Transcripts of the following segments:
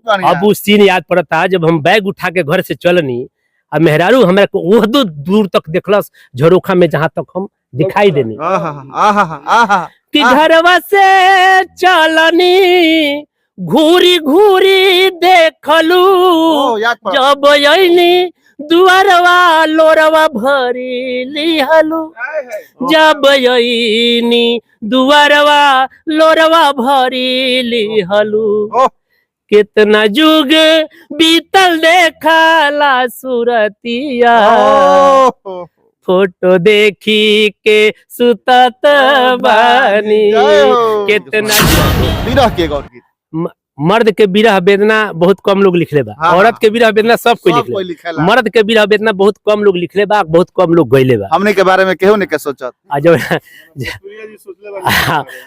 अब उस सीन याद पड़ता जब हम बैग उठा के घर से चलनी और मेहरारू हमरा को वो दूर तक देखलस झरोखा में जहां तक हम दिखाई देनी कि घरवा से चलनी घूरी घूरी देखलू जब अइनी दुआरवा लोरवा भरी लिहलू जब अइनी दुआरवा लोरवा भरी लिहलू कितना जुग बीतल देखला सुरतिया फोटो देखी के सुतत बानी कितना विरह के गौर गीत मर्द के विरह वेदना बहुत कम लोग लिखले बा। औरत के विरह वेदना सब कोई लिखले। मर्द के विरह वेदना बहुत कम लोग लिखले बा, बहुत कम लोग गइले बा। हमने के बारे में केहू ने के सोचत जो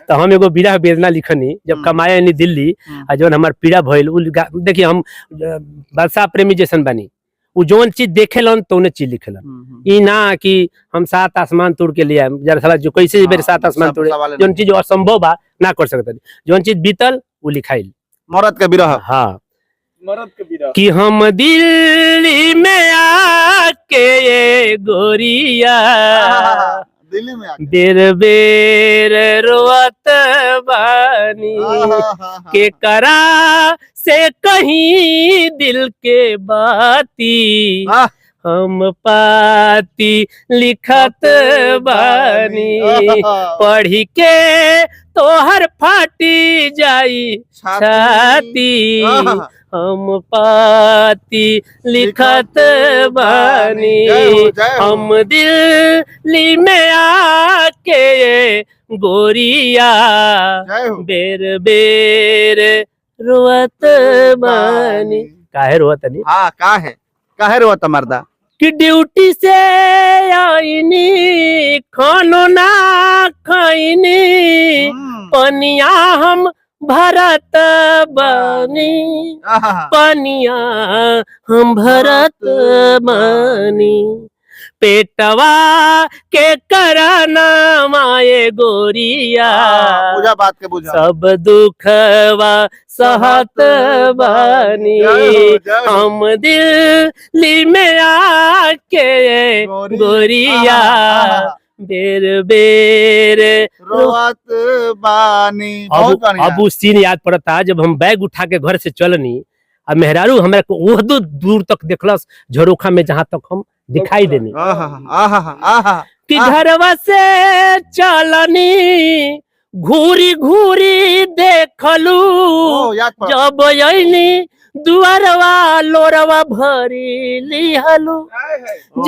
तो हम एगो विरह वेदना लिखनी जब कमाए नहीं दिल्ली आ जौन हमार पीड़ा भइल। देखिए हम वर्षा प्रेमी जैसन बानी, उ जौन चीज देखेलन तो उन्हें चीज लिखेलन। ई ना कि हम 7 आसमान तोड़ के लिए जरा साला जो कैसे मेरे 7 आसमान तोड़े, जौन चीज असंभव बा ना कर सकते, जौन चीज बीतल वो लिखाइल। मरद के विरह, हाँ मरद के विरह कि हम दिल्ली में आके ये गोरिया दिल्ली में आके बेर बेर रोवत बानी के करा से कहीं दिल के बाती हम पाती लिखत बानी पढ़ी के तोहर फाटी जाई छाती हम पाती लिखत बानी हम दिल्ली में आके गोरिया बेर बेर रोवत बानी। काहे रोवत नहीं? हाँ काहे रोवत मर्दा कि ड्यूटी से आईनी खानो ना खाईनी पनिया हम भरत बानी पनिया हम भरत बानी पेटवा के कराना माए गोरिया पूजा बात के बुझा सब दुखवा सहत बानी हम दिल्ली में आके गोरिया बेर बेर रोवत बानी। अब उस सीन याद पड़ता जब हम बैग उठा के घर से चलनी और मेहरारू हमरा को वो दूर तक देखलस झरोखा में जहां तक हम दिखाई देनी कि घरवा से चलनी घूरी घूरी देखलू जब अइनी दुआरवा लोरवा भरी लिहलू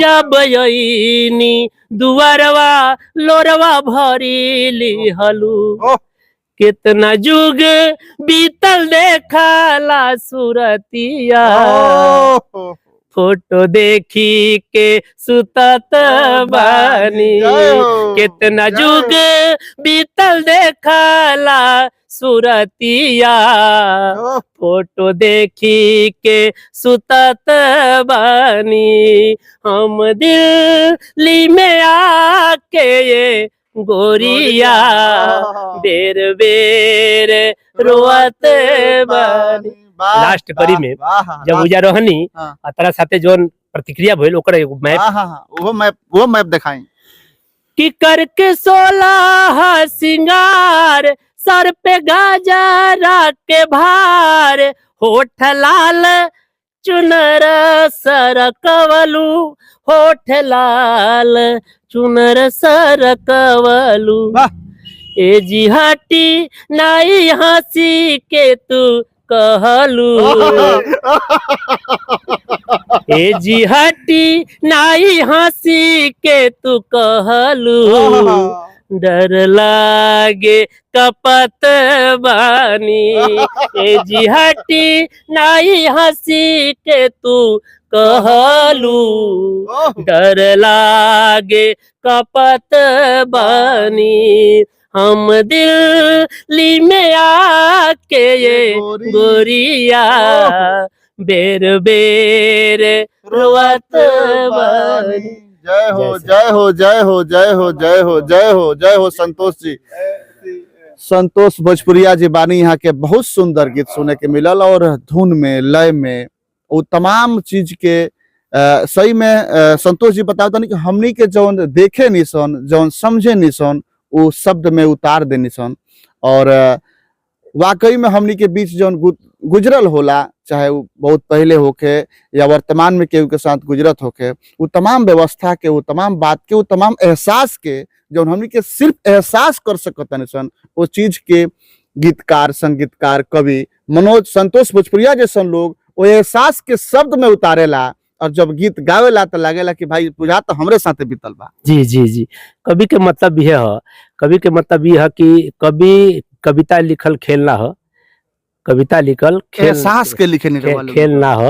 जब अइनी दुआरवा लोरवा भरी लिहलू कितना जुग बीतल देखला सुरतिया फोटो देखी के सुतत बानी कितना जुग बीतल देखला सुरतिया फोटो देखी के सुतत बानी हम दिल्ली में आके ये गोरिया बेर बेर रोवत बानी। लास्ट करी में जब उजा रहनी तारा साथे जोन प्रतिक्रिया भइल ओकर एगो मैप वो मैप दिखाई कि करके 16 सिंगार सर पे गाजरा के भार होठ लाल चुनर सरकवलू होठ लाल चुनर सरकवलू ए जी हटी नाई हंसी के तू कहलू ए जी हटी नाई हंसी के तू कहलू डर लागे कपत बानी ए जी हटी नाई हंसी के तू कहलू डर लागे कपत बानी हम दिल्ली में आके ये गोरिया बेर बेर रोवत बानी। जय हो जय हो जय हो जय हो जय हो जय हो जय हो संतोष जी। संतोष भोजपुरिया जी बानी यहाँ के बहुत सुंदर गीत सुने के मिलल और धुन में लय में वो तमाम चीज के सही में संतोष जी बताओ कि हमनी के जौन देखे निसन जौन समझे निसन वो शब्द में उतार दे निसन और वाकई में हमनी के बीच जौन गुजरल होला चाहे वो बहुत पहले होके या वर्तमान में केहू के साथ गुजरत होके वो तमाम व्यवस्था के वो तमाम बात के वो तमाम एहसास के जौन हमनी के सिर्फ एहसास कर सकतन सन वो चीज के गीतकार संगीतकार कवि मनोज संतोष भोजपुरिया जैसन लोग वो एहसास के शब्द में उतारेला और जब गीत गावेला तो लागेला कि भाई पूजा तो हमरे साथे बीतल बा। जी जी जी कवि के मतलब यह है, कवि के मतलब यह है कि कवि कविता लिखल खेल ना हो, कविता लिखल एहसास के लिखे खेल ना हो।